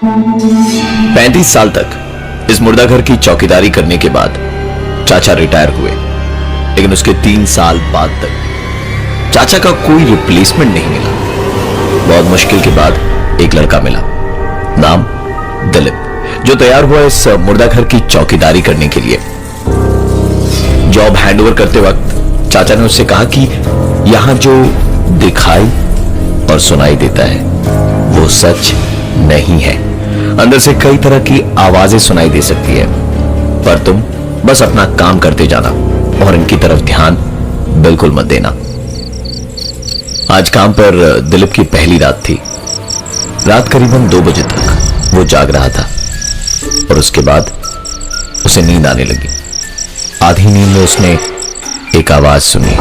35 साल तक इस मुर्दा घर की चौकीदारी करने के बाद चाचा रिटायर हुए, लेकिन उसके 3 साल बाद तक चाचा का कोई रिप्लेसमेंट नहीं मिला। बहुत मुश्किल के बाद एक लड़का मिला, नाम दिलीप, जो तैयार हुआ इस मुर्दा घर की चौकीदारी करने के लिए। जॉब हैंडओवर करते वक्त चाचा ने उससे कहा कि यहां जो दिखाई और सुनाई देता है वो सच नहीं है। अंदर से कई तरह की आवाजें सुनाई दे सकती है, पर तुम बस अपना काम करते जाना और इनकी तरफ ध्यान बिल्कुल मत देना। आज काम पर दिलीप की पहली रात थी। रात करीबन 2 बजे तक वो जाग रहा था और उसके बाद उसे नींद आने लगी। आधी नींद में उसने एक आवाज सुनी।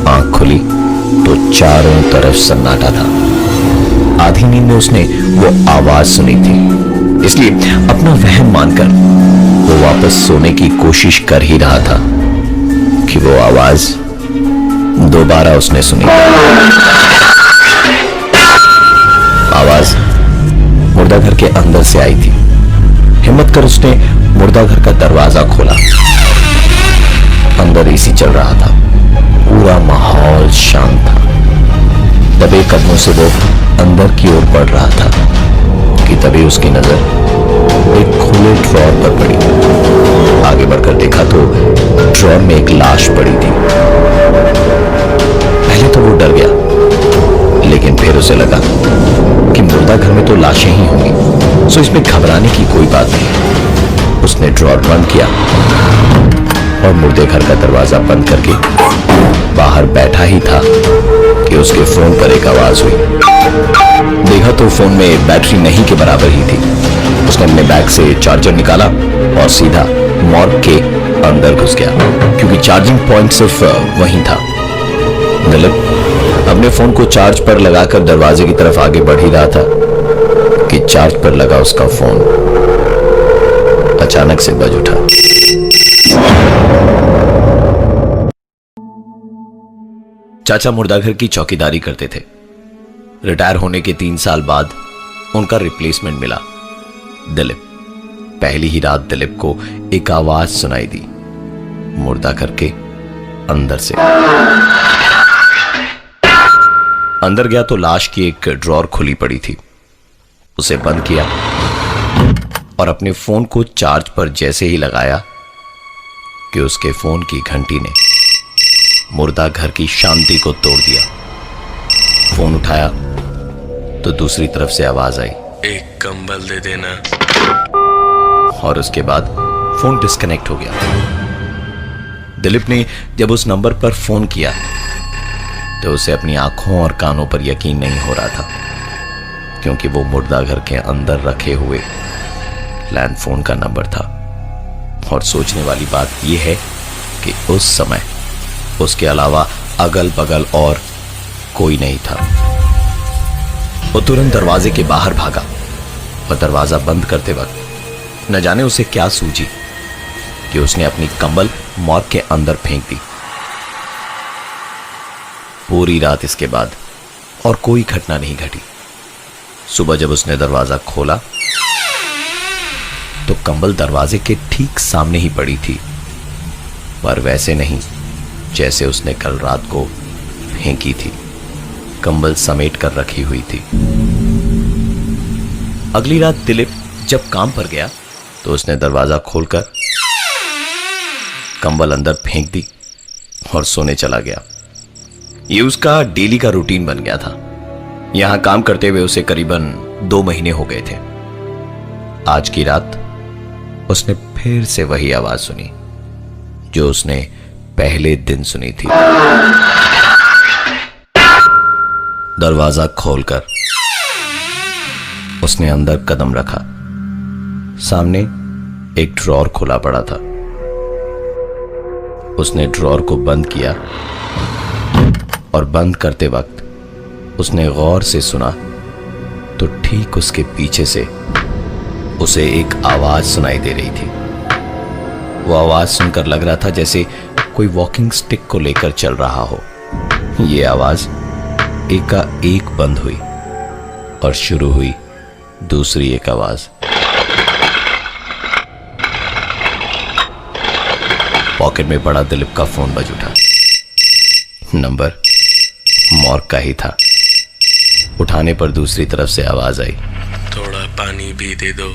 आंख खुली तो चारों तरफ सन्नाटा था। आधी नींद में उसने वो आवाज सुनी थी, इसलिए अपना वहम मानकर वो वापस सोने की कोशिश कर ही रहा था कि वो आवाज दोबारा उसने सुनी। आवाज मुर्दा घर के अंदर से आई थी। हिम्मत कर उसने मुर्दा घर का दरवाजा खोला। अंदर एसी चल रहा था, पूरा माहौल शांत था। दबे कदमों से वो अंदर की ओर बढ़ रहा था कि तभी उसकी नजर एक खुले ड्रॉर पर पड़ी। आगे बढ़कर देखा तो ड्रॉर में एक लाश पड़ी थी। पहले तो वो डर गया, लेकिन फिर उसे लगा कि मुर्दा घर में तो लाशें ही होंगी, सो इसमें घबराने की कोई बात नहीं। उसने ड्रॉर बंद किया और मुर्दे घर का दरवाजा बंद करके बाहर बैठा ही था कि उसके फोन पर एक आवाज हुई। देखा तो फोन में बैटरी नहीं के बराबर ही थी। उसने अपने बैग से चार्जर निकाला और सीधा मॉर्ग के अंदर घुस गया, क्योंकि चार्जिंग पॉइंट सिर्फ वहीं था। दिलीप अपने फोन को चार्ज पर लगाकर दरवाजे की तरफ आगे बढ़ ही रहा था कि चार्ज पर लगा उसका फोन अचानक से बज उठा। चाचा मुर्दा घर की चौकीदारी करते थे। रिटायर होने के 3 साल बाद उनका रिप्लेसमेंट मिला, दिलीप। पहली ही रात दिलीप को एक आवाज सुनाई दी मुर्दा घर के अंदर से। अंदर गया तो लाश की एक ड्रॉर खुली पड़ी थी। उसे बंद किया और अपने फोन को चार्ज पर जैसे ही लगाया कि उसके फोन की घंटी ने मुर्दा घर की शांति को तोड़ दिया। फोन उठाया तो दूसरी तरफ से आवाज आई, एक कंबल दे देना। और उसके बाद फोन डिस्कनेक्ट हो गया। दिलीप ने जब उस नंबर पर फोन किया तो उसे अपनी आंखों और कानों पर यकीन नहीं हो रहा था, क्योंकि वो मुर्दा घर के अंदर रखे हुए लैंडफोन का नंबर था। और सोचने वाली बात यह है कि उस समय उसके अलावा अगल बगल और कोई नहीं था। वो तुरंत दरवाजे के बाहर भागा और दरवाजा बंद करते वक्त न जाने उसे क्या सूझी कि उसने अपनी कंबल मॉर्ग के अंदर फेंक दी। पूरी रात इसके बाद और कोई घटना नहीं घटी। सुबह जब उसने दरवाजा खोला तो कंबल दरवाजे के ठीक सामने ही पड़ी थी, पर वैसे नहीं जैसे उसने कल रात को फेंकी थी। कंबल समेट कर रखी हुई थी। अगली रात दिलीप जब काम पर गया तो उसने दरवाजा खोलकर कंबल अंदर फेंक दी और सोने चला गया। ये उसका डेली का रूटीन बन गया था। यहां काम करते हुए उसे करीबन 2 महीने हो गए थे। आज की रात उसने फिर से वही आवाज सुनी जो उसने पहले दिन सुनी थी। दरवाजा खोलकर उसने अंदर कदम रखा। सामने एक ड्रॉर खुला पड़ा था। उसने ड्रॉर को बंद किया और बंद करते वक्त उसने गौर से सुना तो ठीक उसके पीछे से उसे एक आवाज सुनाई दे रही थी। वो आवाज सुनकर लग रहा था जैसे कोई वॉकिंग स्टिक को लेकर चल रहा हो। ये आवाज एकाएक बंद हुई और शुरू हुई दूसरी एक आवाज। पॉकेट में पड़ा दिलीप का फोन बज उठा। नंबर मॉर्ग का ही था। उठाने पर दूसरी तरफ से आवाज आई, थोड़ा पानी भी दे दो।